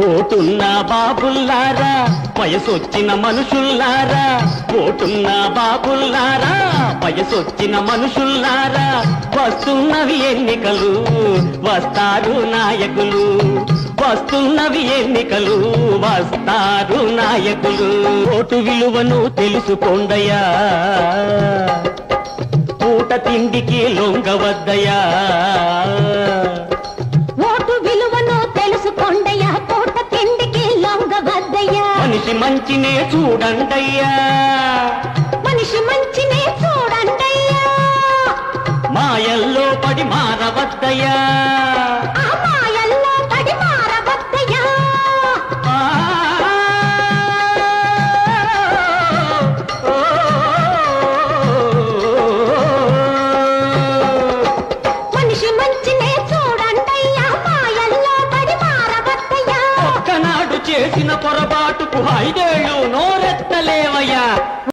ఓటున్న బాబుల్లారా వయసొచ్చిన మనుషుల్లారా, ఓటున్న బాబుల్లారా వయసొచ్చిన మనుషుల్లారా, వస్తున్నవి ఎన్నికలు వస్తారు నాయకులు, వస్తున్నవి ఎన్నికలు వస్తారు నాయకులు. ఓటు విలువను తెలుసుకోండయ్యా, పూట తిండికి లొంగవద్దయ్యా. ఓటు విలువను తెలుసుకోండయ్యా, పూట తిండికి లొంగవద్దయ్యా. మనిషి మంచినే చూడండయ్యా, మనిషి మంచినే చూడండయ్యా. మాయల్లో పడి మారవద్దయ్యా, ఆ మాయల్లో పడి మారవద్దయ్యా. మనిషి మంచినే చూడండయ్యా, మాయల్లో పడి మారవద్దయ్యా. ఒక్కనాడు చేసిన పొరపాటుకు 5 ఏళ్ళు నోరు